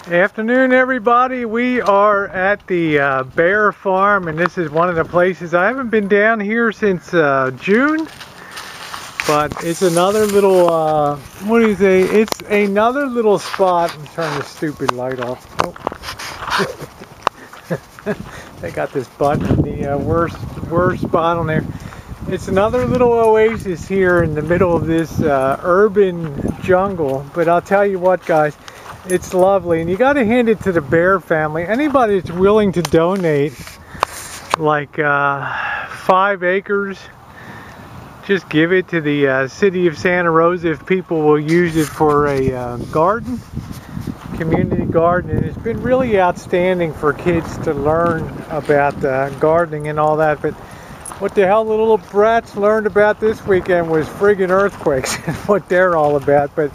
Afternoon, everybody. We are at the bear farm, and this is one of the places. I haven't been down here since June, but it's another little what do you say, it's another little spot. Let me turn this stupid light off. Oh. They got this button, the worst spot on there. It's another little oasis here in the middle of this urban jungle, but I'll tell you what, guys, it's lovely, and you got to hand it to the bear family. Anybody that's willing to donate like 5 acres, just give it to the city of Santa Rosa if people will use it for a garden, community garden. And it's been really outstanding for kids to learn about gardening and all that. But what the hell the little brats learned about this weekend was friggin' earthquakes and what they're all about. But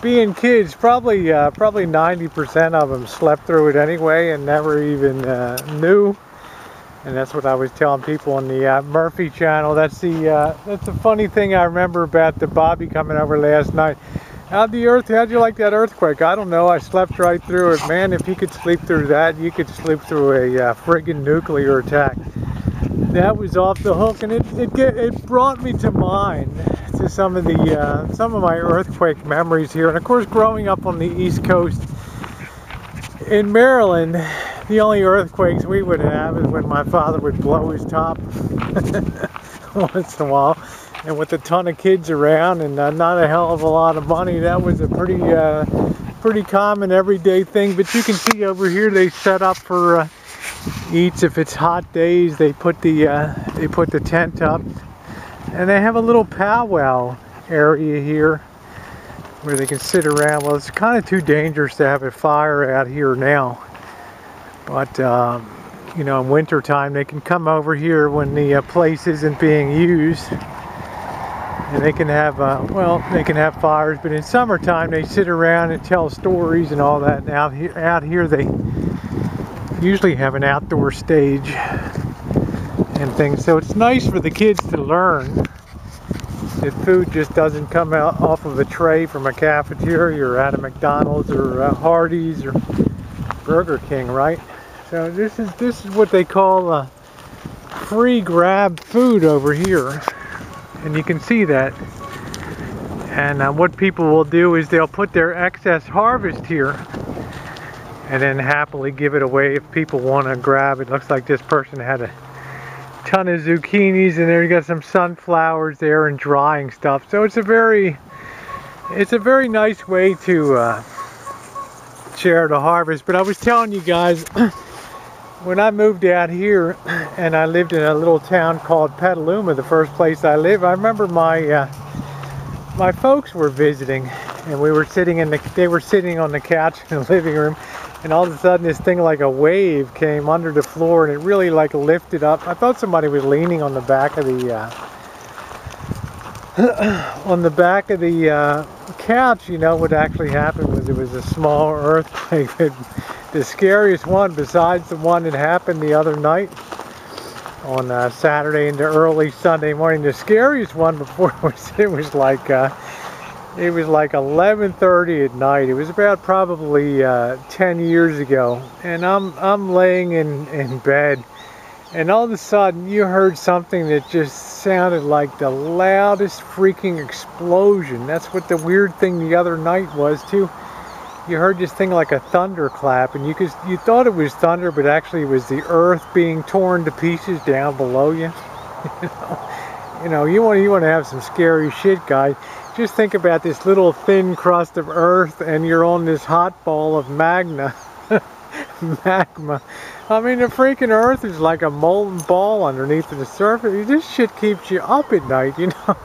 being kids, probably 90% of them slept through it anyway and never even knew. And that's what I was telling people on the Murphy channel. That's the funny thing I remember about the Bobby coming over last night. How'd you like that earthquake? I don't know. I slept right through it. Man, if you could sleep through that, you could sleep through a friggin' nuclear attack. That was off the hook, and it brought me to mind to some of my earthquake memories here. And of course, growing up on the East Coast in Maryland, the only earthquakes we would have is when my father would blow his top once in a while, and with a ton of kids around and not a hell of a lot of money. That was a pretty common everyday thing. But you can see over here they set up for eats. If it's hot days, they put the tent up, and they have a little powwow area here where they can sit around. Well, it's kind of too dangerous to have a fire out here now, but you know, in winter time they can come over here when the place isn't being used, and they can have they can have fires. But in summertime they sit around and tell stories and all that. And out here they usually have an outdoor stage and things, so it's nice for the kids to learn that food just doesn't come out off of a tray from a cafeteria or at a McDonald's or Hardee's or Burger King, right? So this is what they call free grab food over here, and you can see that. And what people will do is they'll put their excess harvest here and then happily give it away if people want to grab it. Looks like this person had a ton of zucchinis, and there you got some sunflowers there and drying stuff. So it's a very nice way to share the harvest. But I was telling you guys, when I moved out here and I lived in a little town called Petaluma, the first place I lived, I remember my folks were visiting, and they were sitting on the couch in the living room, and all of a sudden this thing like a wave came under the floor, and it really like lifted up. I thought somebody was leaning on the back of the couch. You know what actually happened was it was a small earthquake. The scariest one, besides the one that happened the other night on Saturday into early Sunday morning, the scariest one before it was like 11:30 at night. It was about probably 10 years ago, and I'm laying in bed, and all of a sudden you heard something that just sounded like the loudest freaking explosion. That's what the weird thing the other night was too. You heard this thing like a thunderclap, and you thought it was thunder, but actually it was the earth being torn to pieces down below you. You know, you want to have some scary shit, guys. Just think about this little thin crust of earth, and you're on this hot ball of magma. I mean, the freaking earth is like a molten ball underneath the surface. This shit keeps you up at night, you know.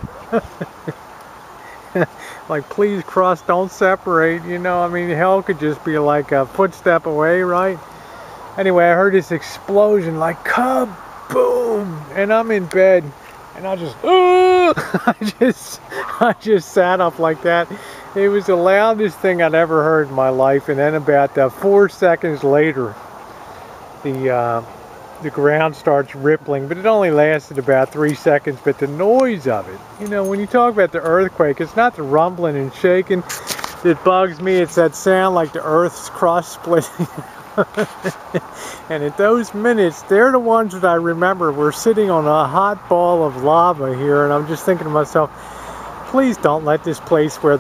Like, please, crust, don't separate, you know. I mean, hell could just be like a footstep away, right? Anyway, I heard this explosion, like kaboom, and I'm in bed, and I just sat up like that. It was the loudest thing I'd ever heard in my life. And then about 4 seconds later, the ground starts rippling, but it only lasted about 3 seconds. But the noise of it, you know, when you talk about the earthquake, it's not the rumbling and shaking. that bugs me. It's that sound like the earth's crust splitting. And at those minutes, they're the ones that I remember. We're sitting on a hot ball of lava here, and I'm just thinking to myself, please don't let this place where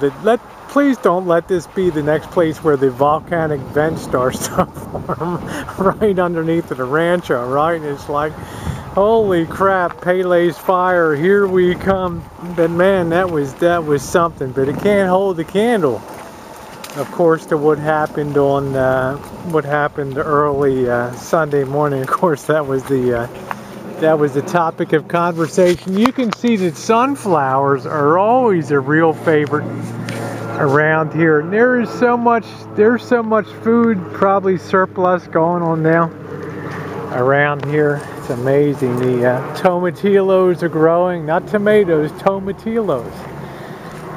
please don't let this be the next place where the volcanic vent starts to form right underneath the rancho, right? And it's like, holy crap, Pele's fire, here we come. But man, that was something. But it can't hold the candle, of course, to what happened on early Sunday morning. Of course, that was the topic of conversation. You can see that sunflowers are always a real favorite around here. And there's so much food, probably surplus going on now around here. It's amazing. The tomatillos are growing, not tomatoes, tomatillos.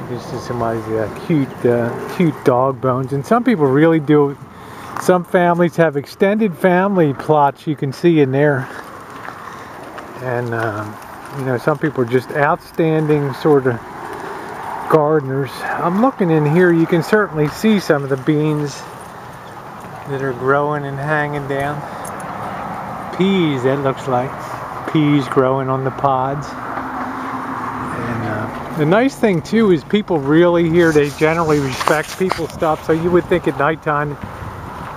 This is somebody's cute dog bones, and some people really do. Some families have extended family plots you can see in there, and you know, some people are just outstanding sort of gardeners. I'm looking in here. You can certainly see some of the beans that are growing and hanging down. Peas, that looks like peas growing on the pods. And the nice thing too is people really here, they generally respect people's stuff. So you would think at nighttime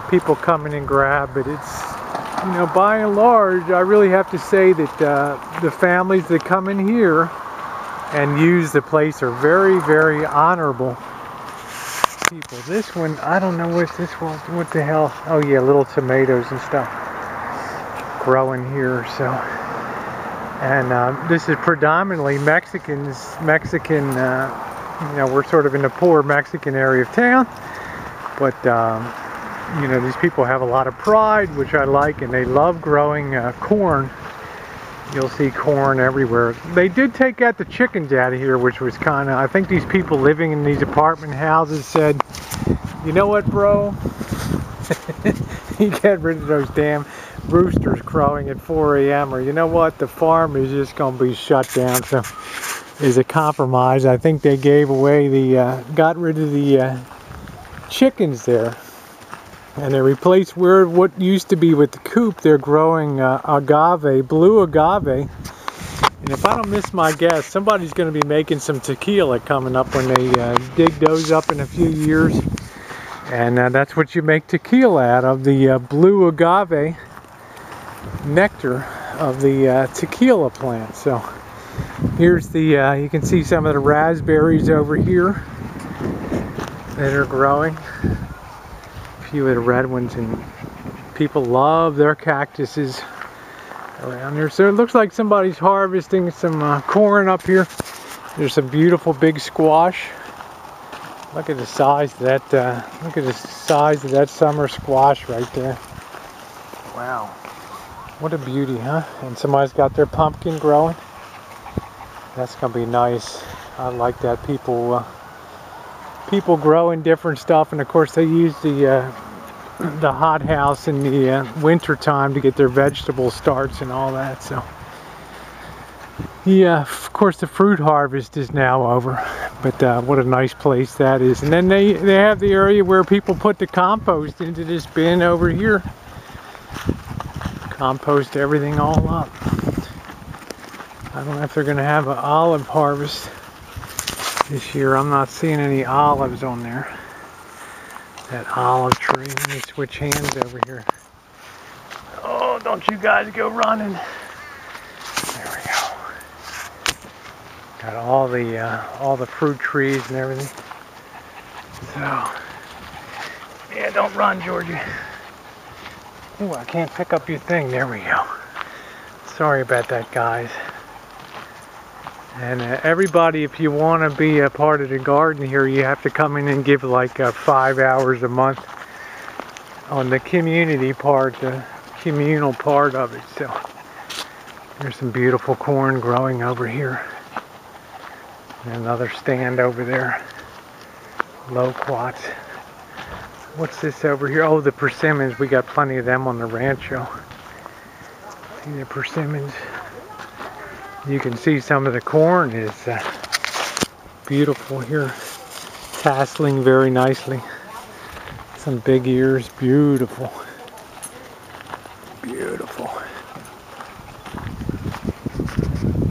people come in and grab, but it's, you know, by and large, I really have to say that the families that come in here and use the place are very, very honorable people. This one, I don't know what's this one, what the hell. Oh yeah, little tomatoes and stuff growing here. So, and this is predominantly Mexican, you know, we're sort of in the poor Mexican area of town, but you know, these people have a lot of pride, which I like, and they love growing corn. You'll see corn everywhere. They did take out the chickens out of here, which was kind of, I think these people living in these apartment houses said, you know what, bro? You get rid of those damn roosters crowing at 4 a.m. or you know what, the farm is just going to be shut down. So as a compromise, I think they gave away got rid of the chickens there. And they replaced what used to be with the coop. They're growing agave, blue agave. And if I don't miss my guess, somebody's going to be making some tequila coming up when they dig those up in a few years. And that's what you make tequila out of, the blue agave nectar of the tequila plant. So here's the, you can see some of the raspberries over here that are growing. Few of the red ones, and people love their cactuses around here. So it looks like somebody's harvesting some corn up here. There's some beautiful big squash. Look at the size of that. Look at the size of that summer squash right there. Wow, what a beauty, huh? And somebody's got their pumpkin growing. That's gonna be nice. I like that. People growing different stuff, and of course they use the hothouse in the winter time to get their vegetable starts and all that. So yeah, of course the fruit harvest is now over, but what a nice place that is. And then they have the area where people put the compost into this bin over here. Compost everything all up. I don't know if they're going to have an olive harvest this year. I'm not seeing any olives on there. That olive tree. Let me switch hands over here. Oh, don't you guys go running. There we go. Got all the fruit trees and everything. So, yeah, don't run, Georgie. Ooh, I can't pick up your thing. There we go. Sorry about that, guys. And everybody, if you want to be a part of the garden here, you have to come in and give like 5 hours a month on the community part, the communal part of it. So there's some beautiful corn growing over here. And another stand over there. Loquats. What's this over here? Oh, the persimmons. We got plenty of them on the rancho. See the persimmons. You can see some of the corn is beautiful here. tasseling very nicely. Some big ears, beautiful. Beautiful.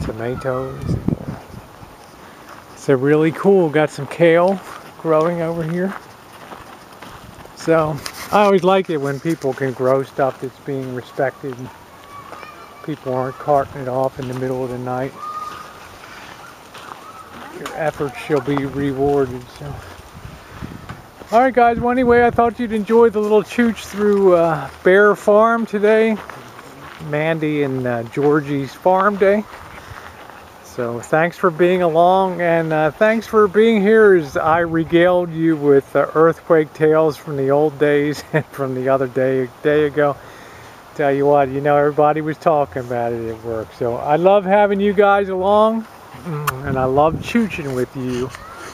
Tomatoes. So really cool. Got some kale growing over here. So I always like it when people can grow stuff that's being respected and people aren't carting it off in the middle of the night. Your efforts shall be rewarded. So, alright guys, well anyway, I thought you'd enjoy the little chooch through Bear Farm today. Mandy and Georgie's farm day. So thanks for being along, and thanks for being here as I regaled you with earthquake tales from the old days and from the other day ago. Tell you what, you know, everybody was talking about it at work. So I love having you guys along, and I love chooching with you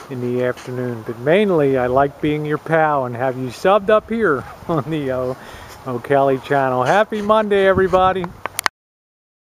in the afternoon. But mainly, I like being your pal and have you subbed up here on the O'Kelly channel. Happy Monday, everybody.